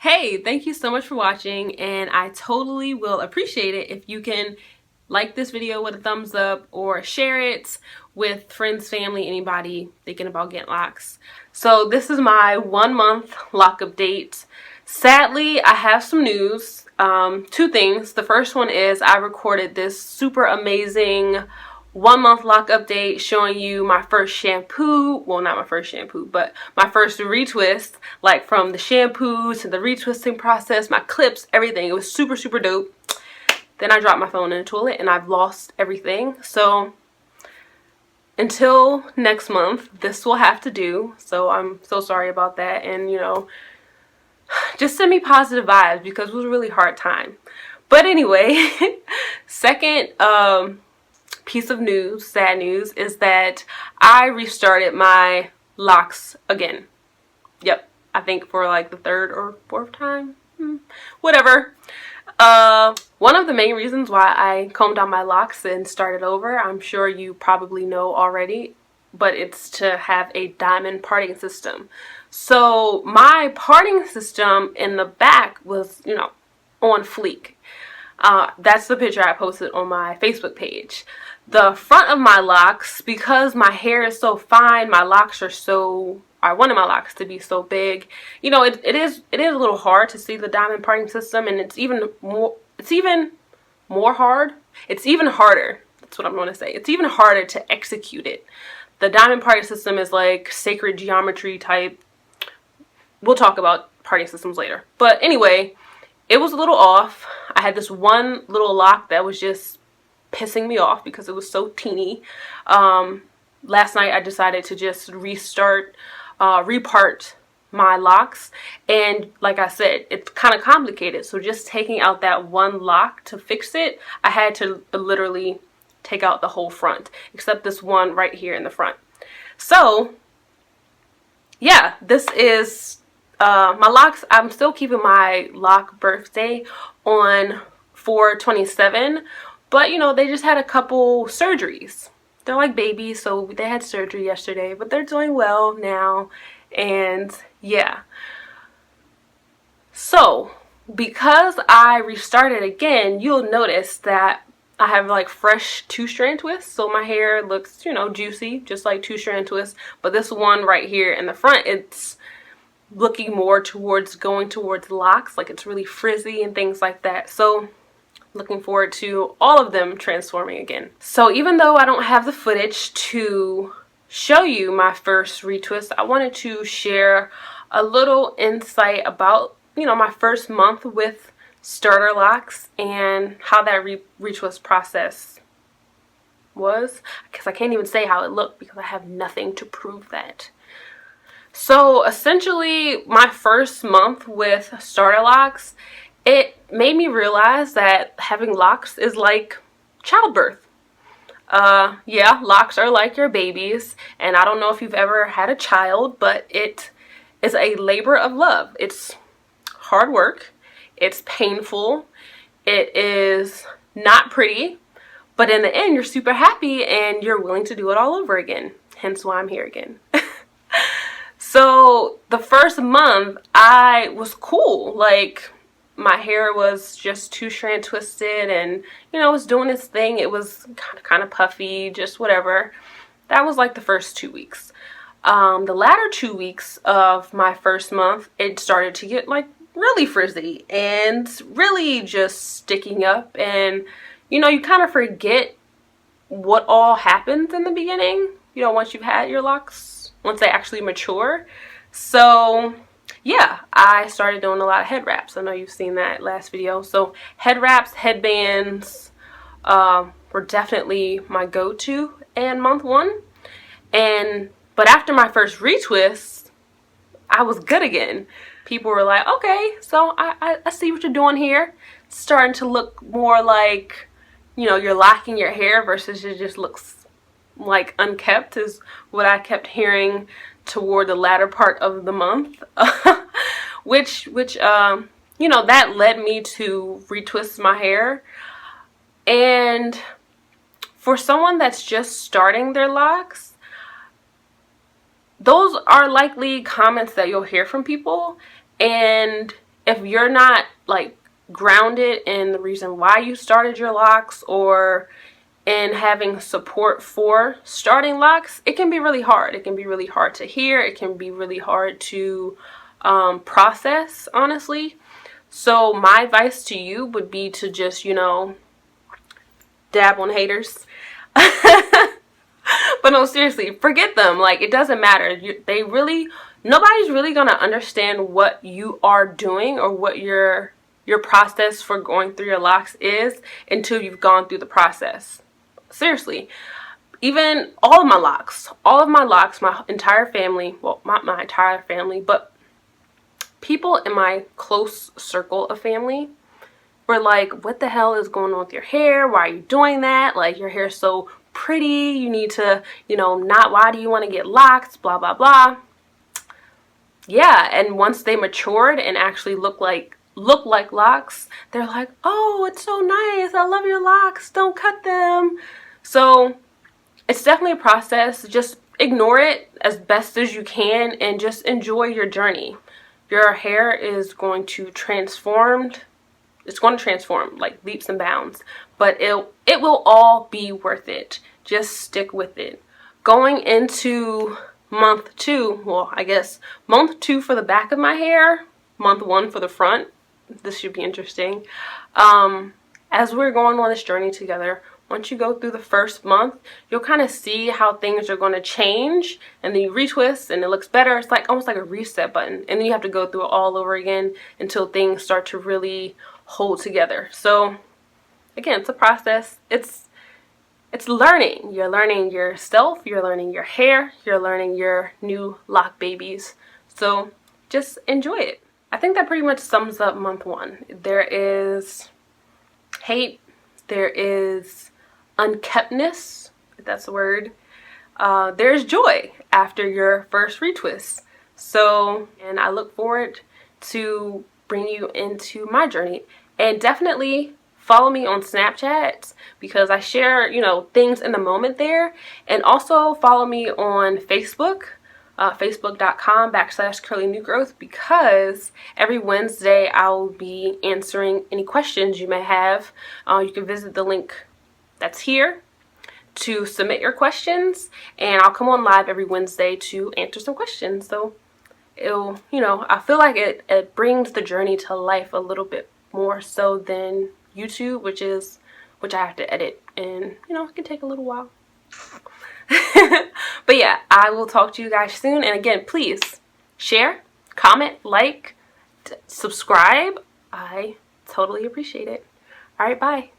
Hey, thank you so much for watching, and I totally will appreciate it if you can like this video with a thumbs up or share it with friends, family, anybody thinking about getting locks. So this is my 1 month lock update. Sadly, I have some news. Two things. The first one is I recorded this super amazing 1 month lock update showing you my first shampoo. Well, not my first shampoo, but my first retwist, like from the shampoo to the retwisting process, my clips, everything. It was super, super dope. Then I dropped my phone in the toilet and I've lost everything. So until next month, this will have to do. So I'm so sorry about that. And just send me positive vibes because it was a really hard time. But anyway, second piece of news, sad news, is that I restarted my locks again. Yep, I think for like the third or fourth time, whatever. One of the main reasons why I combed out my locks and started over, I'm sure you probably know already, but it's to have a diamond parting system. So my parting system in the back was, on fleek. That's the picture I posted on my Facebook page. The front of my locks, because my hair is so fine, my locks are so, I wanted my locks to be so big. It is a little hard to see the diamond parting system, and it's even harder. That's what I'm going to say. It's even harder to execute it. The diamond parting system is like sacred geometry type. We'll talk about parting systems later. But anyway, it was a little off. I had this one little lock that was just pissing me off because it was so teeny. Last night I decided to just repart my locks, and like I said, it's kind of complicated. So just taking out that one lock to fix it, I had to literally take out the whole front, except this one right here in the front. So yeah, this is my locks. I'm still keeping my lock birthday on 4/27, but they just had a couple surgeries. They're like babies, so they had surgery yesterday, but they're doing well now. And yeah, so because I restarted again, you'll notice that I have like fresh 2-strand twists, so my hair looks juicy, just like 2-strand twists. But this one right here in the front, it's looking more towards going towards locks, like it's really frizzy and things like that. So looking forward to all of them transforming again. So even though I don't have the footage to show you my first retwist, I wanted to share a little insight about my first month with starter locks and how that retwist process was, because I can't even say how it looked because I have nothing to prove that. So essentially, my first month with starter locks, it made me realize that having locks is like childbirth. Yeah, locks are like your babies, and I don't know if you've ever had a child, but it is a labor of love. It's hard work, it's painful, it is not pretty, but in the end, you're super happy and you're willing to do it all over again. Hence why I'm here again. So the first month I was cool. Like, my hair was just 2-strand twisted and it was doing its thing. It was kind of puffy, just whatever. That was like the first 2 weeks. The latter 2 weeks of my first month, it started to get like really frizzy and really just sticking up, and you kind of forget what all happens in the beginning, once you've had your locks, once they actually mature. So yeah, I started doing a lot of head wraps. I know you've seen that last video. So head wraps, headbands were definitely my go-to in month 1. But after my first retwist, I was good again. People were like, okay, so I see what you're doing here. It's starting to look more like, you're locking your hair versus it just looks like unkept, is what I kept hearing toward the latter part of the month. which that led me to retwist my hair. And for someone that's just starting their locks, those are likely comments that you'll hear from people, and if you're not like grounded in the reason why you started your locks, or in having support for starting locks, it can be really hard. It can be really hard to hear. It can be really hard to process, honestly. So my advice to you would be to just, dab on haters. But no, seriously, forget them. Like, it doesn't matter. Nobody's really gonna understand what you are doing or what your process for going through your locks is until you've gone through the process. Seriously. Even all of my locks, my entire family, well, not my entire family, but people in my close circle of family were like, what the hell is going on with your hair? Why are you doing that? Like, your hair's so pretty. You need to, why do you want to get locks? Blah, blah, blah. Yeah, and once they matured and actually look like locks, they're like, oh, it's so nice. I love your locks. Don't cut them. So it's definitely a process. Just ignore it as best as you can and just enjoy your journey. Your hair is going to transform. It's going to transform like leaps and bounds, but it will all be worth it. Just stick with it. Going into month 2, well, I guess month 2 for the back of my hair, month 1 for the front. This should be interesting. As we're going on this journey together, once you go through the first month, you'll kind of see how things are going to change, and then you retwist and it looks better. It's like almost like a reset button, and then you have to go through it all over again until things start to really hold together. So again, it's a process. It's learning. You're learning yourself, you're learning your hair, you're learning your new lock babies. So just enjoy it. I think that pretty much sums up month 1. There is hate, there is unkeptness, if that's the word. There's joy after your first retwist. So, and I look forward to bring you into my journey. And definitely follow me on Snapchat because I share, things in the moment there. And also follow me on Facebook, facebook.com/curly new growth, because every Wednesday I'll be answering any questions you may have. You can visit the link that's here to submit your questions, and I'll come on live every Wednesday to answer some questions. So it'll, I feel like it brings the journey to life a little bit more so than YouTube, which I have to edit, and it can take a little while. But yeah, I will talk to you guys soon. And again, please share, comment, like, subscribe. I totally appreciate it. All right, bye.